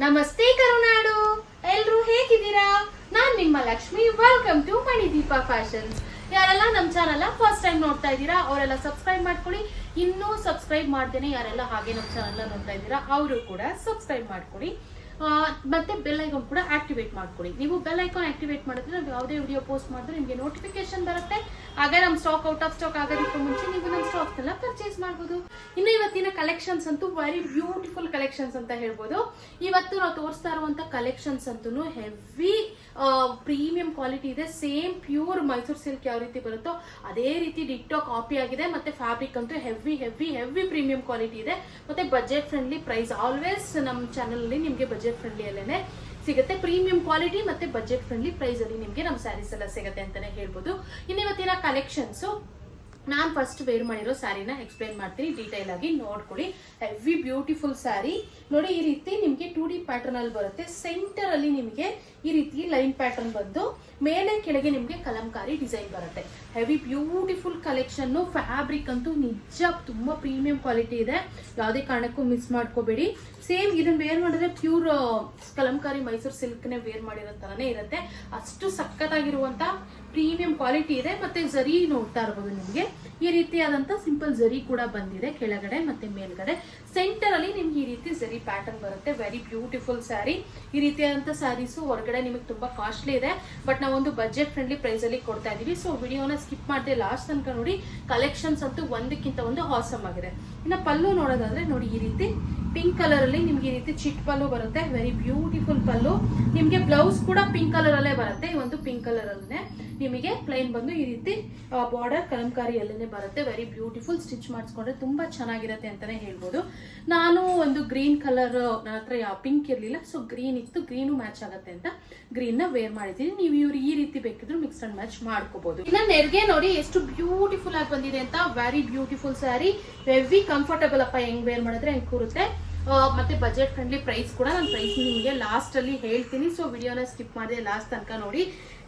ನಮಸ್ತೆ ಕರುನಾಡು, ಎಲ್ರು ಹೇಗಿದ್ದೀರಾ? ನಾನ್ ನಿಮ್ಮ Lakshmi. Welcome to Manideepa fashions. ಯಾರೆಲ್ಲ ನಮ್ಮ ಚಾನಲ್ ಫಸ್ಟ್ ಟೈಮ್ ನೋಡ್ತಾ ಇದ್ದೀರಾ ಅವರೆಲ್ಲ ಸಬ್ಸ್ಕ್ರೈಬ್ ಮಾಡ್ಕೊಳ್ಳಿ. ಇನ್ನೂ ಸಬ್ಸ್ಕ್ರೈಬ್ ಮಾಡ್ದೇನೆ ಯಾರೆಲ್ಲ ಹಾಗೆ ನಮ್ಮ ಚಾನಲ್ ನೋಡ್ತಾ ಇದ್ದೀರಾ ಅವರು ಕೂಡ ಸಬ್ಸ್ಕ್ರೈಬ್ ಮಾಡ್ಕೊಳ್ಳಿ. ಮತ್ತೆ ಬೆಲ್ ಐಕಾನ್ ಕೂಡ ಆಕ್ಟಿವೇಟ್ ಮಾಡ್ಕೊಳ್ಳಿ. ನೀವು ಬೆಲ್ ಐಕಾನ್ ಆಕ್ಟಿವೇಟ್ ಮಾಡಿದ್ರೆ ನಾವು ಯಾವುದೇ ವಿಡಿಯೋ ಪೋಸ್ಟ್ ಮಾಡಿದ್ರೆ ನಿಮಗೆ ನೋಟಿಫಿಕೇಶನ್ ಬರುತ್ತೆ. ಹಾಗೆ ನಮ್ಮ ಸ್ಟಾಕ್ ಔಟ್ ಆಫ್ ಸ್ಟಾಕ್ ಆಗೋದಕ್ಕೂ ಮುಂಚೆ ನೀವು ನಮ್ಮ ಸ್ಟಾಕ್ ಎಲ್ಲ ಪರ್ಚೇಸ್ ಮಾಡಬಹುದು. ಇನ್ನು ಇವತ್ತಿನ ಕಲೆಕ್ಷನ್ಸ್ ಅಂತೂ ವೆರಿ ಬ್ಯೂಟಿಫುಲ್ ಕಲೆಕ್ಷನ್ಸ್ ಅಂತ ಹೇಳ್ಬೋದು. ಇವತ್ತು ನಾವು ತೋರಿಸ್ತಾ ಇರುವಂತ ಕಲೆಕ್ಷನ್ಸ್ ಅಂತೂ ಹೆವಿ ಪ್ರೀಮಿಯಂ ಕ್ವಾಲಿಟಿ ಇದೆ. ಸೇಮ್ ಪ್ಯೂರ್ ಮೈಸೂರು ಸಿಲ್ಕ್ ಯಾವ ರೀತಿ ಬರುತ್ತೋ ಅದೇ ರೀತಿ ಡಿಟ್ಟೋ ಕಾಪಿ ಆಗಿದೆ. ಮತ್ತೆ ಫ್ಯಾಬ್ರಿಕ್ ಅಂತೂ heavy heavy heavy premium quality ಇದೆ. ಮತ್ತೆ ಬಜೆಟ್ ಫ್ರೆಂಡ್ಲಿ ಪ್ರೈಸ್. ಆಲ್ವೇಸ್ ನಮ್ಮ ಚಾನಲ್ ಅಲ್ಲಿ ನಿಮಗೆ ಬಜೆಟ್ ಫ್ರೆಂಡ್ಲಿ ಅಲ್ಲೇನೆ ಸಿಗುತ್ತೆ. ಪ್ರೀಮಿಯಂ ಕ್ವಾಲಿಟಿ ಮತ್ತೆ ಬಜೆಟ್ ಫ್ರೆಂಡ್ಲಿ ಪ್ರೈಸ್ ಅಲ್ಲಿ ನಿಮಗೆ ನಮ್ಮ ಸ್ಯಾರೀಸ್ ಎಲ್ಲ ಸಿಗುತ್ತೆ ಅಂತಾನೆ ಹೇಳ್ಬೋದು. ಇನ್ನು ಇವತ್ತಿನ ಕಲೆಕ್ಷನ್ಸ್ ನಾನು ಫಸ್ಟ್ ವೇರ್ ಮಾಡಿರೋ ಸ್ಯಾರಿನ ಎಕ್ಸ್ಪ್ಲೈನ್ ಮಾಡ್ತೀನಿ, ಡೀಟೇಲ್ ಆಗಿ ನೋಡ್ಕೊಳ್ಳಿ. ಹೆವಿ ಬ್ಯೂಟಿಫುಲ್ ಸ್ಯಾರಿ ನೋಡಿ. ಈ ರೀತಿ ನಿಮಗೆ 2D ಪ್ಯಾಟರ್ನ್ ಅಲ್ಲಿ ಬರುತ್ತೆ. ಸೆಂಟರ್ ಅಲ್ಲಿ ನಿಮಗೆ ಈ ರೀತಿ ಲೈನ್ ಪ್ಯಾಟರ್ನ್ ಬಂದು ಮೇಲೆ ಕೆಳಗೆ ನಿಮಗೆ ಕಲಂಕಾರಿ ಡಿಸೈನ್ ಬರುತ್ತೆ. Heavy beautiful collection. ಫ್ಯಾಬ್ರಿಕ್ ಅಂತೂ ನಿಜ ತುಂಬಾ ಪ್ರೀಮಿಯಂ ಕ್ವಾಲಿಟಿ ಇದೆ. ಯಾವುದೇ ಕಾರಣಕ್ಕೂ ಮಿಸ್ ಮಾಡ್ಕೋಬೇಡಿ. ಸೇಮ್ ಇದನ್ನ ವೇರ್ ಮಾಡಿದ್ರೆ ಪ್ಯೂರ್ ಕಲಂಕಾರಿ ಮೈಸೂರು ಸಿಲ್ಕ್ ನೇ ವೇರ್ ಮಾಡಿರೋ ತರನೇ ಇರುತ್ತೆ. ಅಷ್ಟು ಸಖತ್ತಾಗಿರುವಂತ ಪ್ರೀಮಿಯಂ ಕ್ವಾಲಿಟಿ ಇದೆ. ಮತ್ತೆ ಜರಿ ನೋಡ್ತಾ ಇರಬಹುದು ನಿಮ್ಗೆ ಈ ರೀತಿಯಾದಂತ ಸಿಂಪಲ್ ಜರಿ ಕೂಡ ಬಂದಿದೆ ಕೆಳಗಡೆ ಮತ್ತೆ ಮೇಲ್ಗಡೆ. ಸೆಂಟರ್ ಅಲ್ಲಿ ನಿಮ್ಗೆ ಈ ರೀತಿ ಜರಿ ಪ್ಯಾಟರ್ನ್ ಬರುತ್ತೆ. Very beautiful sari. ಈ ರೀತಿಯಾದಂತ ಸ್ಯಾರೀಸ್ ಹೊರಗಡೆ ನಿಮಗೆ ತುಂಬಾ ಕಾಸ್ಟ್ಲಿ ಇದೆ, ಬಟ್ ನಾವೊಂದು ಬಜೆಟ್ ಫ್ರೆಂಡ್ಲಿ ಪ್ರೈಸ್ ಅಲ್ಲಿ ಕೊಡ್ತಾ ಇದೀವಿ. ಸೊ ವಿಡಿಯೋನ ಸ್ಕಿಪ್ ಮಾಡದೆ ಲಾಸ್ಟ್ ತನಕ ನೋಡಿ. ಕಲೆಕ್ಷನ್ಸ್ ಅಂತೂ ಒಂದಕ್ಕಿಂತ ಒಂದು ಆಸಮ್ ಆಗಿದೆ. ಇನ್ನು ಪಲ್ಲು ನೋಡೋದಾದ್ರೆ ನೋಡಿ, ಈ ರೀತಿ ಪಿಂಕ್ ಕಲರ್ ಅಲ್ಲಿ ನಿಮ್ಗೆ ಈ ರೀತಿ ಚಿಟ್ ಪಲ್ಲು ಬರುತ್ತೆ. ವೆರಿ ಬ್ಯೂಟಿಫುಲ್ ಪಲ್ಲು. ನಿಮ್ಗೆ ಬ್ಲೌಸ್ ಕೂಡ ಪಿಂಕ್ ಕಲರ್ ಅಲ್ಲೇ ಬರುತ್ತೆ. ಈ ಒಂದು ಪಿಂಕ್ ಕಲರ್ ಅಲ್ಲೇ ನಿಮಗೆ ಪ್ಲೈನ್ ಬಂದು ಈ ರೀತಿ ಬಾರ್ಡರ್ ಕಲಂಕಾರಿ ಅಲ್ಲೇ ಬರುತ್ತೆ. Very beautiful. ಸ್ಟಿಚ್ ಮಾಡಿಸ್ಕೊಂಡ್ರೆ ತುಂಬಾ ಚೆನ್ನಾಗಿರುತ್ತೆ ಅಂತಾನೆ ಹೇಳ್ಬೋದು. ನಾನು ಒಂದು ಗ್ರೀನ್ ಕಲರ್, ನನ್ನ ಹತ್ರ ಯಾವ ಪಿಂಕ್ ಇರ್ಲಿಲ್ಲ, ಸೊ ಗ್ರೀನ್ ಇತ್ತು. ಗ್ರೀನು ಮ್ಯಾಚ್ ಆಗುತ್ತೆ ಅಂತ ಗ್ರೀನ್ ನ ವೇರ್ ಮಾಡಿದೀನಿ. ನೀವು ಇವ್ರು ಈ ರೀತಿ ಬೇಕಿದ್ರು ಮಿಕ್ಸ್ ಅಂಡ್ ಮ್ಯಾಚ್ ಮಾಡ್ಕೋಬಹುದು. ಇನ್ನ ನೆರಿಗೆ ನೋಡಿ ಎಷ್ಟು ಬ್ಯೂಟಿಫುಲ್ ಆಗಿ ಬಂದಿದೆ ಅಂತ. Very beautiful sari. Heavy comfortable ಅಪ್ಪ, ಹೆಂಗ್ ವೇರ್ ಮಾಡಿದ್ರೆ ಹೆಂಗ್ ಕೂರುತ್ತೆ. ಮತ್ತೆ ಬಜೆಟ್ ಫ್ರೆಂಡ್ಲಿ ಪ್ರೈಸ್ ಕೂಡ ನಾನು ಪ್ರೈಸ್ ನಿಮಗೆ ಲಾಸ್ಟ್ ಅಲ್ಲಿ ಹೇಳ್ತೀನಿ. ಸೊ ವಿಡಿಯೋನ ಸ್ಕಿಪ್ ಮಾಡಿದೆ ಲಾಸ್ಟ್ ತನಕ ನೋಡಿ.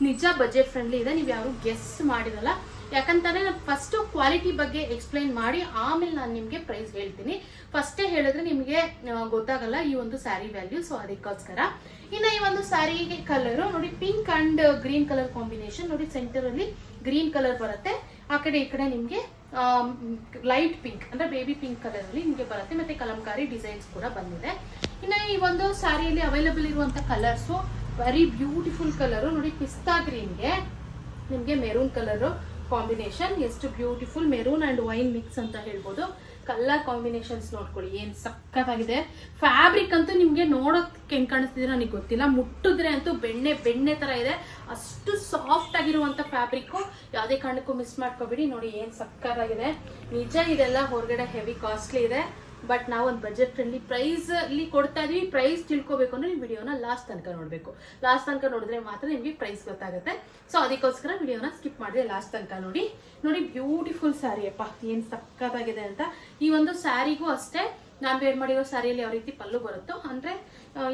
ನಿಜ ಬಜೆಟ್ ಫ್ರೆಂಡ್ಲಿ ಇದೆ. ನೀವು ಯಾರು ಗೆಸ್ ಮಾಡಿರಲ್ಲ. ಯಾಕಂತಂದ್ರೆ ನಾನು ಫಸ್ಟ್ ಕ್ವಾಲಿಟಿ ಬಗ್ಗೆ ಎಕ್ಸ್ಪ್ಲೈನ್ ಮಾಡಿ ಆಮೇಲೆ ನಾನು ನಿಮ್ಗೆ ಪ್ರೈಸ್ ಹೇಳ್ತೀನಿ. ಫಸ್ಟೇ ಹೇಳಿದ್ರೆ ನಿಮಗೆ ಗೊತ್ತಾಗಲ್ಲ ಈ ಒಂದು ಸ್ಯಾರಿ ವ್ಯಾಲ್ಯೂ. ಸೊ ಅದಕ್ಕೋಸ್ಕರ ಇನ್ನ ಈ ಒಂದು ಸ್ಯಾರಿಗೆ ಕಲರ್ ನೋಡಿ, pink and green colour combination ನೋಡಿ. ಸೆಂಟರ್ ಅಲ್ಲಿ ಗ್ರೀನ್ ಕಲರ್ ಬರುತ್ತೆ. ಆ ಕಡೆ ಈ ಕಡೆ ನಿಮ್ಗೆ ಲೈಟ್ ಪಿಂಕ್ ಅಂದ್ರೆ ಬೇಬಿ ಪಿಂಕ್ ಕಲರ್ ಅಲ್ಲಿ ನಿಮಗೆ ಬರುತ್ತೆ. ಮತ್ತೆ ಕಲಂಕಾರಿ ಡಿಸೈನ್ಸ್ ಕೂಡ ಬಂದಿದೆ. ಇನ್ನ ಈ ಒಂದು ಸ್ಯಾರಿಯಲ್ಲಿ ಅವೈಲಬಲ್ ಇರುವಂತ ಕಲರ್ಸ್ ವೆರಿ ಬ್ಯೂಟಿಫುಲ್ ಕಲರ್ ನೋಡಿ. ಪಿಸ್ತಾ ಗ್ರೀನ್ಗೆ ನಿಮ್ಗೆ ಮೆರೂನ್ ಕಲರ್ ಕಾಂಬಿನೇಷನ್. ಎಷ್ಟು beautiful maroon and wine mix ಅಂತ ಹೇಳ್ಬೋದು. ಕಲರ್ ಕಾಂಬಿನೇಷನ್ಸ್ ನೋಡ್ಕೊಳ್ಳಿ ಏನ್ ಸಕ್ಕತ್ತಾಗಿದೆ. ಫ್ಯಾಬ್ರಿಕ್ ಅಂತೂ ನಿಮ್ಗೆ ನೋಡೋಕೆ ಹೆಂಗ್ ಕಾಣಿಸ್ತಿದೆ ನನಗೆ ಗೊತ್ತಿಲ್ಲ. ಮುಟ್ಟಿದ್ರೆ ಅಂತೂ ಬೆಣ್ಣೆ ಬೆಣ್ಣೆ ತರ ಇದೆ. ಅಷ್ಟು ಸಾಫ್ಟ್ ಆಗಿರುವಂತ ಫ್ಯಾಬ್ರಿಕ್. ಯಾವುದೇ ಕಾರಣಕ್ಕೂ ಮಿಸ್ ಮಾಡ್ಕೋಬೇಡಿ. ನೋಡಿ ಏನ್ ಸಕ್ಕತ್ತಾಗಿದೆ. ನಿಜ ಇದೆಲ್ಲ ಹೊರಗಡೆ ಹೆವಿ ಕಾಸ್ಟ್ಲಿ ಇದೆ, ಬಟ್ ನಾವು ಒಂದು ಬಜೆಟ್ ಫ್ರೆಂಡ್ಲಿ ಪ್ರೈಸ್ ಅಲ್ಲಿ ಕೊಡ್ತಾ ಇದೀವಿ. ಪ್ರೈಸ್ ತಿಳ್ಕೊಬೇಕು ಅಂದ್ರೆ ನೀವು ವಿಡಿಯೋನ ಲಾಸ್ಟ್ ತನಕ ನೋಡ್ಬೇಕು. ಲಾಸ್ಟ್ ತನಕ ನೋಡಿದ್ರೆ ಮಾತ್ರ ನಿಮ್ಗೆ ಪ್ರೈಸ್ ಗೊತ್ತಾಗುತ್ತೆ. ಸೊ ಅದಕ್ಕೋಸ್ಕರ ವಿಡಿಯೋನ ಸ್ಕಿಪ್ ಮಾಡಿದ್ರೆ ಲಾಸ್ಟ್ ತನಕ ನೋಡಿ. ನೋಡಿ ಬ್ಯೂಟಿಫುಲ್ ಸ್ಯಾರಿ ಅಪ್ಪ, ಏನ್ ಸಕ್ಕತ್ತಾಗಿದೆ ಅಂತ. ಈ ಒಂದು ಸ್ಯಾರಿಗೂ ಅಷ್ಟೇ ನಾನು ವೇರ್ ಮಾಡಿರೋ ಸ್ಯಾರಿಯಲ್ಲಿ ಯಾವ ರೀತಿ ಪಲ್ಲು ಬರುತ್ತೋ ಅಂದ್ರೆ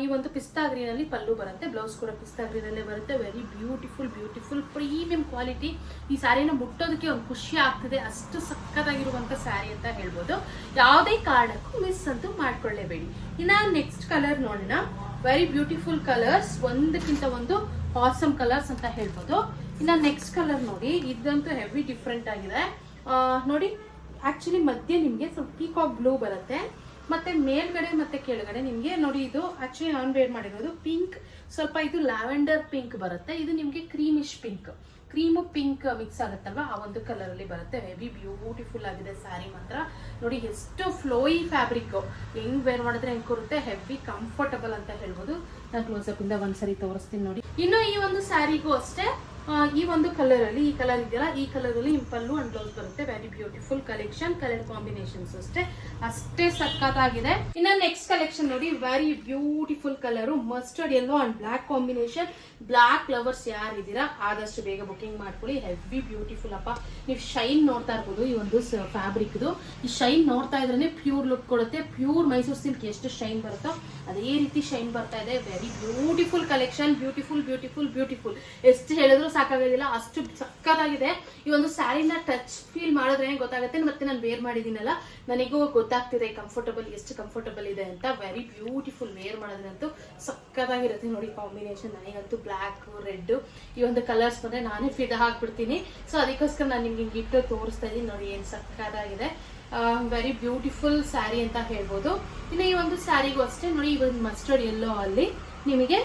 ಈ ಒಂದು ಪಿಸ್ತಾ ಗ್ರೀನ್ ಅಲ್ಲಿ ಪಲ್ಲು ಬರುತ್ತೆ. ಬ್ಲೌಸ್ ಕೂಡ ಪಿಸ್ತಾ ಗ್ರೀನ್ ಅಲ್ಲೇ ಬರುತ್ತೆ. Very beautiful beautiful premium quality. ಈ ಸ್ಯಾರಿನ ಮುಟ್ಟೋದಕ್ಕೆ ಒಂದು ಖುಷಿ ಆಗ್ತದೆ. ಅಷ್ಟು ಸಕ್ಕತ್ತಾಗಿರುವಂತ ಸ್ಯಾರಿ ಅಂತ ಹೇಳ್ಬೋದು. ಯಾವುದೇ ಕಾರಣಕ್ಕೂ ಮಿಸ್ ಅಂತೂ ಮಾಡ್ಕೊಳ್ಳೇಬೇಡಿ. ಇನ್ನ ನೆಕ್ಸ್ಟ್ ಕಲರ್ ನೋಡೋಣ. ವೆರಿ ಬ್ಯೂಟಿಫುಲ್ ಕಲರ್ಸ್, ಒಂದಕ್ಕಿಂತ ಒಂದು ಆಸಮ್ ಕಲರ್ಸ್ ಅಂತ ಹೇಳ್ಬೋದು. ಇನ್ನ ನೆಕ್ಸ್ಟ್ ಕಲರ್ ನೋಡಿ, ಇದಂತೂ ಹೆವಿ ಡಿಫ್ರೆಂಟ್ ಆಗಿದೆ ನೋಡಿ. ಆಕ್ಚುಲಿ ಮಧ್ಯೆ ನಿಮ್ಗೆ ಸ್ವಲ್ಪ ಪೀಕಾಕ್ ಬ್ಲೂ ಬರುತ್ತೆ. ಮತ್ತೆ ಮೇಲ್ಗಡೆ ಮತ್ತೆ ಕೆಳಗಡೆ ನಿಮ್ಗೆ ನೋಡಿ, ಇದು ಆಕ್ಚುಲಿ ನಾನು ವೇರ್ ಮಾಡಿರೋದು ಪಿಂಕ್, ಸ್ವಲ್ಪ ಇದು ಲ್ಯಾವೆಂಡರ್ ಪಿಂಕ್ ಬರುತ್ತೆ. ಇದು ನಿಮ್ಗೆ creamish pink, cream pink mix ಆಗುತ್ತಲ್ವಾ, ಆ ಒಂದು ಕಲರ್ ಅಲ್ಲಿ ಬರುತ್ತೆ. ಹೆವಿ ಬ್ಯೂಟಿಫುಲ್ ಆಗಿದೆ ಸ್ಯಾರಿ ಮಾತ್ರ. ನೋಡಿ ಎಷ್ಟು ಫ್ಲೋಯಿ ಫ್ಯಾಬ್ರಿಕ್. ಹೆಂಗ್ ವೇರ್ ಮಾಡಿದ್ರೆ ಹೆಂಗ್ ಕೂರುತ್ತೆ. ಹೆವಿ ಕಂಫರ್ಟಬಲ್ ಅಂತ ಹೇಳ್ಬೋದು. ನಾನು ಕ್ಲೋಸ್ ಅಪ್ ಇಂದ ಒಂದ್ಸರಿ ತೋರಿಸ್ತೀನಿ ನೋಡಿ. ಇನ್ನು ಈ ಒಂದು ಸ್ಯಾರಿಗೂ ಅಷ್ಟೇ ಈ ಒಂದು ಕಲರ್ ಅಲ್ಲಿ, ಈ ಕಲರ್ ಇದೆಯಲ್ಲ, ಈ ಕಲರ್ ಅಲ್ಲಿ ಪಲ್ಲು ಅಂಡ್ ಬ್ಲೌಸ್ ಬರುತ್ತೆ. Very beautiful collection. Colour combinations ಅಷ್ಟೇ ಸಕ್ಕತ್ತಾಗಿದೆ. ಇನ್ನ ನೆಕ್ಸ್ಟ್ ಕಲೆಕ್ಷನ್ ನೋಡಿ. Very beautiful colour, mustard yellow and black combination. Black lovers ಯಾರಿದ್ದೀರಾ ಆದಷ್ಟು ಬೇಗ ಬುಕಿಂಗ್ ಮಾಡ್ಕೊಳ್ಳಿ. ಹೆವಿ ಬ್ಯೂಟಿಫುಲ್ ಅಪ್ಪ. ನೀವು ಶೈನ್ ನೋಡ್ತಾ ಇರ್ಬೋದು ಈ ಒಂದು ಫ್ಯಾಬ್ರಿಕ್. ಈ ಶೈನ್ ನೋಡ್ತಾ ಇದ್ರೆ ಪ್ಯೂರ್ ಲುಕ್ ಕೊಡುತ್ತೆ. ಪ್ಯೂರ್ ಮೈಸೂರು ಸಿಲ್ಕ್ ಎಷ್ಟು ಶೈನ್ ಬರುತ್ತೋ ಅದೇ ರೀತಿ ಶೈನ್ ಬರ್ತಾ ಇದೆ. Very beautiful collection. Beautiful beautiful beautiful. ಎಷ್ಟು ಹೇಳಿದ್ರು ಸಾಕಾಗೋದಿಲ್ಲ, ಅಷ್ಟು ಸಕ್ಕತ್ತಾಗಿದೆ. ಈ ಒಂದು ಸ್ಯಾರಿನ ಟಚ್ ಫೀಲ್ ಮಾಡಿದ್ರೆ ಗೊತ್ತಾಗುತ್ತೆ. ಮತ್ತೆ ನಾನು ವೇರ್ ಮಾಡಿದ್ದೀನಲ್ಲ, ನನಗೂ ಗೊತ್ತಾಗ್ತಿದೆ ಕಂಫರ್ಟಬಲ್, ಎಷ್ಟು ಕಂಫರ್ಟಬಲ್ ಇದೆ ಅಂತ. ವೆರಿ ಬ್ಯೂಟಿಫುಲ್, ವೇರ್ ಮಾಡೋದ್ರಂತೂ ಸಕ್ಕತ್ತಾಗಿರುತ್ತೆ ನೋಡಿ ಕಾಂಬಿನೇಷನ್. ನನಗಂತೂ ಬ್ಲ್ಯಾಕ್ ರೆಡ್ ಈ ಒಂದು ಕಲರ್ಸ್ ಬಂದ್ರೆ ನಾನೇ ಫಿದಾ ಹಾಕ್ಬಿಡ್ತೀನಿ. ಸೊ ಅದಕ್ಕೋಸ್ಕರ ನಾನು ನಿಮ್ಗೆ ಹಿಂಗೆ ಇಟ್ಟು ತೋರಿಸ್ತಾ ಇದ್ದೀನಿ ನೋಡಿ, ಏನು ಸಕ್ಕತ್ತಾಗಿದೆ. ವೆರಿ ಬ್ಯೂಟಿಫುಲ್ ಸ್ಯಾರಿ ಅಂತ ಹೇಳ್ಬೋದು. ಇನ್ನು ಈ ಒಂದು ಸ್ಯಾರಿಗೂ ಅಷ್ಟೇ ನೋಡಿ, ಈ ಒಂದು ಮಸ್ಟರ್ಡ್ ಎಲ್ಲೋ ಅಲ್ಲಿ ನಿಮಗೆ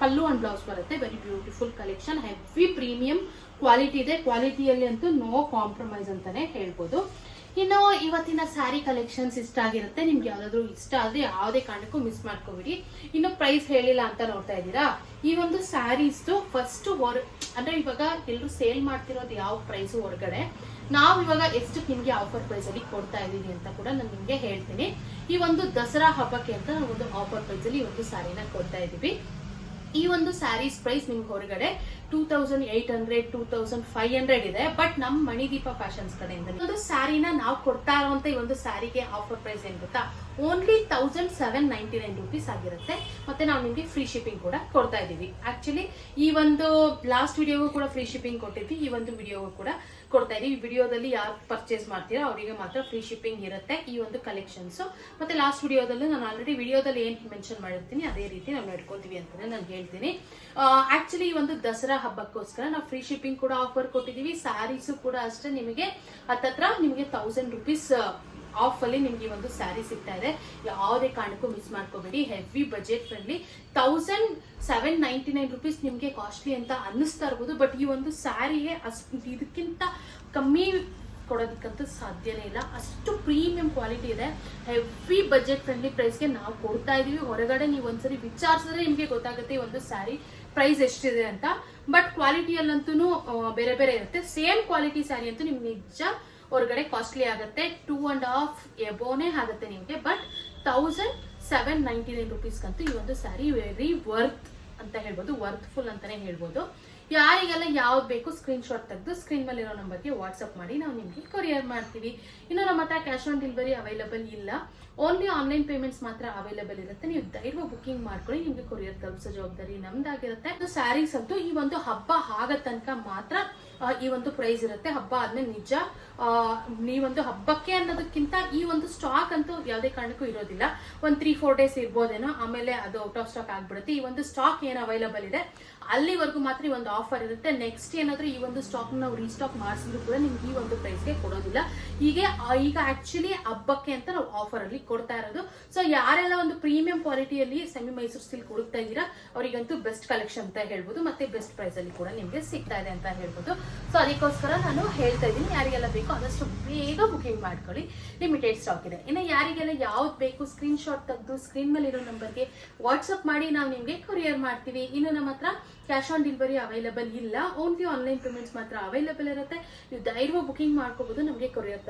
ಪಲ್ಲು ಅಂಡ್ ಬ್ಲೌಸ್ ಬರುತ್ತೆ. Very beautiful collection, heavy premium quality ಇದೆ. ಕ್ವಾಲಿಟಿಯಲ್ಲಿ ಅಂತೂ ನೋ ಕಾಂಪ್ರಮೈಸ್ ಅಂತಾನೆ ಹೇಳ್ಬೋದು. ಇನ್ನು ಇವತ್ತಿನ ಸ್ಯಾರಿ ಕಲೆಕ್ಷನ್ಸ್ ಇಷ್ಟ ಆಗಿರುತ್ತೆ. ನಿಮ್ಗೆ ಯಾವ್ದಾದ್ರು ಇಷ್ಟ ಆದ್ರೆ ಯಾವುದೇ ಕಾರಣಕ್ಕೂ ಮಿಸ್ ಮಾಡ್ಕೋಬಿಡಿ. ಇನ್ನು ಪ್ರೈಸ್ ಹೇಳಿಲ್ಲ ಅಂತ ನೋಡ್ತಾ ಇದ್ದೀರಾ, ಈ ಒಂದು ಸ್ಯಾರೀಸ್ ಫಸ್ಟ್ ಅಂದ್ರೆ ಇವಾಗ ಎಲ್ಲರೂ ಸೇಲ್ ಮಾಡ್ತಿರೋದು ಯಾವ ಪ್ರೈಸ್ ಹೊರಗಡೆ, ನಾವು ಇವಾಗ ಎಷ್ಟು ನಿಮ್ಗೆ ಆಫರ್ ಪ್ರೈಸ್ ಅಲ್ಲಿ ಕೊಡ್ತಾ ಇದೀವಿ ಅಂತ ಕೂಡ ನಾನು ನಿಮ್ಗೆ ಹೇಳ್ತೀನಿ. ಈ ಒಂದು ದಸರಾ ಹಬ್ಬಕ್ಕೆ ಅಂತ ನಾವು ಒಂದು ಆಫರ್ ಪ್ರೈಸ್ ಅಲ್ಲಿ ಈ ಒಂದು ಸ್ಯಾರಿನ ಕೊಡ್ತಾ ಇದೀವಿ. ಈ ಒಂದು ಸ್ಯಾರೀಸ್ ಪ್ರೈಸ್ ನಿಮ್ಗೆ ಹೊರಗಡೆ 2800 2500 ಇದೆ. ಬಟ್ ನಮ್ ಮಣಿದೀಪ ಫ್ಯಾಷನ್ಸ್ ಕಡೆಯಿಂದ ಒಂದು ಸ್ಯಾರಿನ ನಾವು ಕೊಡ್ತಾ ಇರುವಂತ ಈ ಒಂದು ಸ್ಯಾರಿಗೆ ಆಫರ್ ಪ್ರೈಸ್ ಏನ್ ಗೊತ್ತಾ, ಓನ್ಲಿ 1799 rupees ಆಗಿರುತ್ತೆ. ಮತ್ತೆ ನಾವು ನಿಮ್ಗೆ ಫ್ರೀ ಶಿಪ್ಪಿಂಗ್ ಕೂಡ ಕೊಡ್ತಾ ಇದೀವಿ. ಆಕ್ಚುಲಿ ಈ ಒಂದು ಲಾಸ್ಟ್ ವಿಡಿಯೋಗೂ ಕೂಡ ಫ್ರೀ ಶಿಪ್ಪಿಂಗ್ ಕೊಟ್ಟಿದ್ವಿ, ಈ ಒಂದು ವಿಡಿಯೋಗೂ ಕೂಡ ಕೊಡ್ತಾ ಇದೀವಿ. ಈ ವಿಡಿಯೋದಲ್ಲಿ ಯಾರು ಪರ್ಚೇಸ್ ಮಾಡ್ತೀರಾ ಅವರಿಗೆ ಮಾತ್ರ ಫ್ರೀ ಶಿಪ್ಪಿಂಗ್ ಇರುತ್ತೆ ಈ ಒಂದು ಕಲೆಕ್ಷನ್ಸ್. ಮತ್ತೆ ಲಾಸ್ಟ್ ವಿಡಿಯೋದಲ್ಲೂ ನಾನು ಆಲ್ರೆಡಿ ವಿಡಿಯೋದಲ್ಲಿ ಏನ್ ಮೆನ್ಷನ್ ಮಾಡಿರ್ತೀನಿ ಅದೇ ರೀತಿ ನಾವು ನಡ್ಕೊತೀವಿ ಅಂತಾನೆ ನಾನು ಹೇಳ್ತೀನಿ. ಆಕ್ಚುಲಿ ಈ ಒಂದು ದಸರಾ ಹಬ್ಬಕ್ಕೋಸ್ಕರ ನಾವು ಫ್ರೀ ಶಿಪ್ಪಿಂಗ್ ಕೂಡ ಆಫರ್ ಕೊಟ್ಟಿದೀವಿ. ಸ್ಯಾರೀಸು ಕೂಡ ಅಷ್ಟೇ ನಿಮಗೆ ಹತ್ತತ್ರ ನಿಮಗೆ 1000 rupees ಆಫ್ ಅಲ್ಲಿ ನಿಮ್ಗೆ ಒಂದು ಸ್ಯಾರಿ ಸಿಗ್ತಾ ಇದೆ. ಯಾವುದೇ ಕಾರಣಕ್ಕೂ ಮಿಸ್ ಮಾಡ್ಕೋಬೇಡಿ. ಹೆವಿ ಬಜೆಟ್ ಫ್ರೆಂಡ್ಲಿ, 1799 rupees ನಿಮ್ಗೆ ಕಾಸ್ಟ್ಲಿ ಅಂತ ಅನ್ನಿಸ್ತಾ ಇರ್ಬೋದು. ಬಟ್ ಈ ಒಂದು ಸ್ಯಾರಿಗೆ ಅಷ್ಟು ಇದಕ್ಕಿಂತ ಕಮ್ಮಿ ಕೊಡೋದಕ್ಕಂತೂ ಸಾಧ್ಯನೇ ಇಲ್ಲ. ಅಷ್ಟು ಪ್ರೀಮಿಯಂ ಕ್ವಾಲಿಟಿ ಇದೆ. ಹೆವಿ ಬಜೆಟ್ ಫ್ರೆಂಡ್ಲಿ ಪ್ರೈಸ್ಗೆ ನಾವು ಕೊಡ್ತಾ ಇದೀವಿ. ಹೊರಗಡೆ ನೀವು ಒಂದ್ಸರಿ ವಿಚಾರಿಸಿದ್ರೆ ನಿಮ್ಗೆ ಗೊತ್ತಾಗುತ್ತೆ ಈ ಒಂದು ಸ್ಯಾರಿ ಪ್ರೈಸ್ ಎಷ್ಟಿದೆ ಅಂತ. ಬಟ್ ಕ್ವಾಲಿಟಿಯಲ್ಲಂತೂ ಬೇರೆ ಬೇರೆ ಇರುತ್ತೆ. ಸೇಮ್ ಕ್ವಾಲಿಟಿ ಸ್ಯಾರಿ ಅಂತೂ ನಿಮ್ಗೆ ನಿಜ ಹೊರಗಡೆ ಕಾಸ್ಟ್ಲಿ ಆಗುತ್ತೆ, 2.5 ಎಬೋನೇ ಆಗುತ್ತೆ ನಿಮ್ಗೆ. ಬಟ್ 1799 rupees ಅಂತೂ ಈ ಒಂದು ಸ್ಯಾರಿ ವೆರಿ ವರ್ತ್ ಅಂತ ಹೇಳ್ಬೋದು, ವರ್ತ್ಫುಲ್ ಅಂತಾನೆ ಹೇಳ್ಬೋದು. ಯಾರಿಗೆಲ್ಲ ಯಾವ್ದು ಬೇಕು ಸ್ಕ್ರೀನ್ ಶಾಟ್ ತೆಗೆದು ಸ್ಕ್ರೀನ್ ಮೇಲೆ ಇರೋ ನಂಬರ್ಗೆ ವಾಟ್ಸ್ಆಪ್ ಮಾಡಿ ನಾವು ನಿಮ್ಗೆ ಕೊರಿಯರ್ ಮಾಡ್ತೀವಿ. ಇನ್ನು ನಮ್ಮ ಹತ್ರ ಕ್ಯಾಶ್ ಆನ್ ಡೆಲಿವರಿ ಅವೈಲಬಲ್ ಇಲ್ಲ, ಓನ್ಲಿ ಆನ್ಲೈನ್ ಪೇಮೆಂಟ್ಸ್ ಮಾತ್ರ ಅವೈಲಬಲ್ ಇರುತ್ತೆ. ನೀವು ಧೈರ್ಯ ಬುಕಿಂಗ್ ಮಾಡ್ಕೊಳ್ಳಿ, ನಿಮ್ಗೆ ಕೊರಿಯರ್ ತಲುಪಿಸೋ ಜವಾಬ್ದಾರಿ ನಮ್ದಾಗಿರುತ್ತೆ. ಸ್ಯಾರೀಸ್ ಅಂತೂ ಈ ಒಂದು ಹಬ್ಬ ಆಗ ತನಕ ಮಾತ್ರ ಈ ಒಂದು ಪ್ರೈಸ್ ಇರುತ್ತೆ. ಹಬ್ಬ ಆದ್ಮೇಲೆ ನಿಜ ಈ ಒಂದು ಹಬ್ಬಕ್ಕೆ ಅನ್ನೋದಕ್ಕಿಂತ ಈ ಒಂದು ಸ್ಟಾಕ್ ಅಂತೂ ಯಾವುದೇ ಕಾರಣಕ್ಕೂ ಇರೋದಿಲ್ಲ. ಒಂದು 3-4 days ಇರ್ಬೋದೇನೋ, ಆಮೇಲೆ ಅದು ಔಟ್ ಆಫ್ ಸ್ಟಾಕ್ ಆಗ್ಬಿಡುತ್ತೆ. ಈ ಒಂದು ಸ್ಟಾಕ್ ಏನು ಅವೈಲಬಲ್ ಇದೆ ಅಲ್ಲಿವರೆಗೂ ಮಾತ್ರ ಈ ಒಂದು ಆಫರ್ ಇರುತ್ತೆ. ನೆಕ್ಸ್ಟ್ ಏನಾದ್ರೂ ಈ ಒಂದು ಸ್ಟಾಕ್ ನಾವು ರೀಸ್ಟಾಕ್ ಮಾಡಿಸಿದ್ರು ಕೂಡ ನಿಮ್ಗೆ ಈ ಒಂದು ಪ್ರೈಸ್ಗೆ ಕೊಡೋದಿಲ್ಲ. ಈಗ ಆಕ್ಚುಲಿ ಹಬ್ಬಕ್ಕೆ ಅಂತ ನಾವು ಆಫರ್ ಅಲ್ಲಿ ಕೊಡ್ತಾ ಇರೋದು. ಸೊ ಯಾರೆಲ್ಲ ಒಂದು ಪ್ರೀಮಿಯಂ ಕ್ವಾಲಿಟಿಯಲ್ಲಿ ಸೆಮಿ ಮೈಸೂರು ಸಿಲ್ಕ್ ಹುಡುಕ್ತಾ ಇದ್ದೀರಾ ಅವರಿಗಂತೂ ಬೆಸ್ಟ್ ಕಲೆಕ್ಷನ್ ಅಂತ ಹೇಳ್ಬೋದು. ಮತ್ತೆ ಬೆಸ್ಟ್ ಪ್ರೈಸ್ ಅಲ್ಲಿ ಕೂಡ ನಿಮ್ಗೆ ಸಿಗ್ತಾ ಇದೆ ಅಂತ ಹೇಳ್ಬೋದು. ಸೊ ಅದಕ್ಕೋಸ್ಕರ ನಾನು ಹೇಳ್ತಾ ಇದ್ದೀನಿ, ಯಾರಿಗೆಲ್ಲ ಬೇಕೋ ಆದಷ್ಟು ಬೇಗ ಬುಕಿಂಗ್ ಮಾಡ್ಕೊಳ್ಳಿ, ಲಿಮಿಟೆಡ್ ಸ್ಟಾಕ್ ಇದೆ. ಇನ್ನು ಯಾರಿಗೆಲ್ಲ ಯಾವ್ದು ಬೇಕು ಸ್ಕ್ರೀನ್ ಶಾಟ್ ತೆಗೆದು ಸ್ಕ್ರೀನ್ ಮೇಲೆ ಇರೋ ನಂಬರ್ಗೆ ವಾಟ್ಸ್ಆಪ್ ಮಾಡಿ ನಾವು ನಿಮ್ಗೆ ಕೊರಿಯರ್ ಮಾಡ್ತೀವಿ. ಇನ್ನು ನಮ್ಮ ಹತ್ರ ಕ್ಯಾಶ್ ಆನ್ ಡೆಲಿವರಿ ಅವೈಲಬಲ್ ಇಲ್ಲ, ಓನ್ಲಿ ಆನ್ಲೈನ್ ಪೇಮೆಂಟ್ಸ್ ಮಾತ್ರ ಅವೈಲಬಲ್ ಇರುತ್ತೆ. ನೀವು ಧೈರ್ಯ ಬುಕಿಂಗ್ ಮಾಡ್ಕೋಬಹುದು. ನಿಮಗೆ ಕೊರಿಯರ್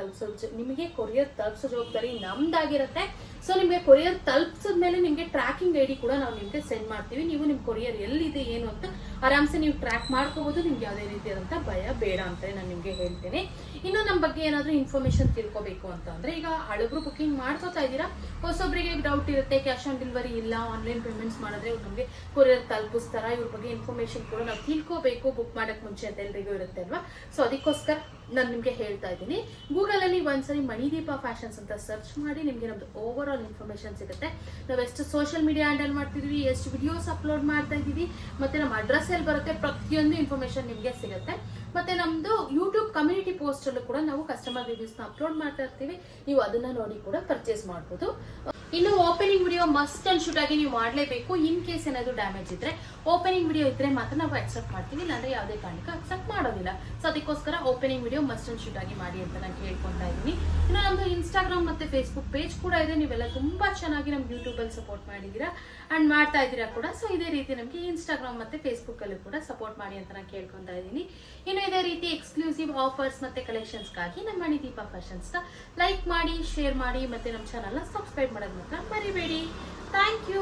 ತಲುಪಿಸೋ ಜವಾಬ್ದಾರಿ ನಮ್ದಾಗಿರುತ್ತೆ. ಸೊ ನಿಮಗೆ ಕೊರಿಯರ್ ತಲುಪಿಸಿದ್ಮೇಲೆ ನಿಮಗೆ ಟ್ರ್ಯಾಕಿಂಗ್ ಐಡಿ ಕೂಡ ನಾವು ನಿಮ್ಗೆ ಸೆಂಡ್ ಮಾಡ್ತೀವಿ. ನೀವು ನಿಮ್ ಕೊರಿಯರ್ ಎಲ್ಲಿದೆ ಏನು ಅಂತ ಆರಾಮ್ಸೆ ನೀವು ಟ್ರ್ಯಾಕ್ ಮಾಡ್ಕೋಬಹುದು. ನಿಮ್ಗೆ ಯಾವುದೇ ರೀತಿಯಾದಂತ ಭಯ ಬೇಡ ಅಂತ ನಾನು ನಿಮ್ಗೆ ಹೇಳ್ತೇನೆ. ಇನ್ನು ನಮ್ಮ ಬಗ್ಗೆ ಏನಾದ್ರೂ ಇನ್ಫಾರ್ಮೇಶನ್ ತಿಳ್ಕೊಬೇಕು ಅಂತ ಅಂದ್ರೆ, ಈಗ ಹಳಬ್ರು ಬುಕಿಂಗ್ ಮಾಡ್ಕೋತಾ ಇದ್ದೀರಾ, ಹೊಸೊಬ್ರಿಗೆ ಡೌಟ್ ಇರುತ್ತೆ ಕ್ಯಾಶ್ ಆನ್ ಡೆಲಿವರಿ ಇಲ್ಲ, ಆನ್ಲೈನ್ ಪೇಮೆಂಟ್ಸ್ ಮಾಡಿದ್ರೆ ನಮಗೆ ಕೊರಿಯರ್ ತಲುಪಿಸ್ತಾರ, ಇವ್ರ ಬಗ್ಗೆ ಇನ್ಫಾರ್ಮೇಶನ್ ಕೂಡ ನಾವು ತಿಳ್ಕೋಬೇಕು ಬುಕ್ ಮಾಡಕ್ ಮುಂಚೆ ಅಂತ ಎಲ್ರಿಗೂ ಇರುತ್ತೆ ಅಲ್ವಾ. ಸೊ ಅದಕ್ಕೋಸ್ಕರ ನಾನು ನಿಮ್ಗೆ ಹೇಳ್ತಾ ಇದ್ದೀನಿ, ಗೂಗಲ್ ಅಲ್ಲಿ ಒಂದ್ಸರಿ ಮಣಿದೀಪ ಫ್ಯಾಷನ್ಸ್ ಅಂತ ಸರ್ಚ್ ಮಾಡಿ ನಿಮ್ಗೆ ನಮ್ದು ಓವರ್ ಆಲ್ ಇನ್ಫಾರ್ಮೇಶನ್ ಸಿಗುತ್ತೆ. ನಾವು ಎಷ್ಟು ಸೋಷಿಯಲ್ ಮೀಡಿಯಾ ಹ್ಯಾಂಡಲ್ ಮಾಡ್ತಿದೀವಿ, ಎಷ್ಟು ವಿಡಿಯೋಸ್ ಅಪ್ಲೋಡ್ ಮಾಡ್ತಾ ಇದೀವಿ, ಮತ್ತೆ ನಮ್ಮ ಅಡ್ರೆಸ್ ಎಲ್ಲಿ ಬರುತ್ತೆ, ಪ್ರತಿಯೊಂದು ಇನ್ಫಾರ್ಮೇಶನ್ ನಿಮ್ಗೆ ಸಿಗುತ್ತೆ. ಮತ್ತೆ ನಮ್ದು ಯೂಟ್ಯೂಬ್ ಕಮ್ಯುನಿಟಿ ಪೋಸ್ಟ್ ಅಲ್ಲೂ ಕೂಡ ನಾವು ಕಸ್ಟಮರ್ ರಿವ್ಯೂಸ್ ನ ಅಪ್ಲೋಡ್ ಮಾಡ್ತಾ ಇರ್ತೀವಿ. ನೀವು ಅದನ್ನ ನೋಡಿ ಕೂಡ ಪರ್ಚೇಸ್ ಮಾಡಬಹುದು. ಇನ್ನು opening video must and shoot ಆಗಿ ನೀವು ಮಾಡಲೇಬೇಕು. ಇನ್ ಕೇಸ್ ಏನಾದ್ರು ಡ್ಯಾಮೇಜ್ ಇದ್ರೆ ಓಪನಿಂಗ್ ವಿಡಿಯೋ ಇದ್ರೆ ಮಾತ್ರ ನಾವು ಅಕ್ಸೆಪ್ಟ್ ಮಾಡ್ತೀವಿ, ಇಲ್ಲಾಂದ್ರೆ ಯಾವುದೇ ಕಾರಣಕ್ಕೆ ಅಕ್ಸೆಪ್ಟ್ ಮಾಡೋದಿಲ್ಲ. ಸೊ ಅದಕ್ಕೋಸ್ಕರ opening video must and shoot ಆಗಿ ಮಾಡಿ ಅಂತ ನಾನು ಕೇಳ್ಕೊಂತಾ ಇದ್ದೀನಿ. ಇನ್ನು ನಮ್ದು ಇನ್ಸ್ಟಾಗ್ರಾಮ್ ಮತ್ತೆ ಫೇಸ್ಬುಕ್ ಪೇಜ್ ಕೂಡ ಇದೆ. ನೀವೆಲ್ಲ ತುಂಬಾ ಚೆನ್ನಾಗಿ ನಮ್ಗೆ ಯೂಟ್ಯೂಬ್ ಅಲ್ಲಿ ಸಪೋರ್ಟ್ ಮಾಡಿದೀರಾ ಅಂಡ್ ಮಾಡ್ತಾ ಇದ್ದೀರಾ ಕೂಡ. ಸೊ ಇದೇ ರೀತಿ ನಮ್ಗೆ ಇನ್ಸ್ಟಾಗ್ರಾಮ್ ಮತ್ತೆ ಫೇಸ್ಬುಕ್ ಅಲ್ಲೂ ಕೂಡ ಸಪೋರ್ಟ್ ಮಾಡಿ ಅಂತ ನಾನು ಕೇಳ್ಕೊಂತಾ ಇದ್ದೀನಿ. ಇನ್ನು ಇದೇ ರೀತಿ ಎಕ್ಸ್ಕ್ಲೂಸಿವ್ ಆಫರ್ಸ್ ಮತ್ತೆ ಕಲೆಕ್ಷನ್ಸ್ಗಾಗಿ ನಮ್ಮ ಮಣಿದೀಪ ಫ್ಯಾಷನ್ಸ್ ನ ಲೈಕ್ ಮಾಡಿ, ಶೇರ್ ಮಾಡಿ, ಮತ್ತೆ ನಮ್ಮ ಚಾನಲ್ ನ ಸಬ್ಸ್ಕ್ರೈಬ್ ಮಾಡೋದು ಮಾತ್ರ ಮರಿಬೇಡಿ. Thank you.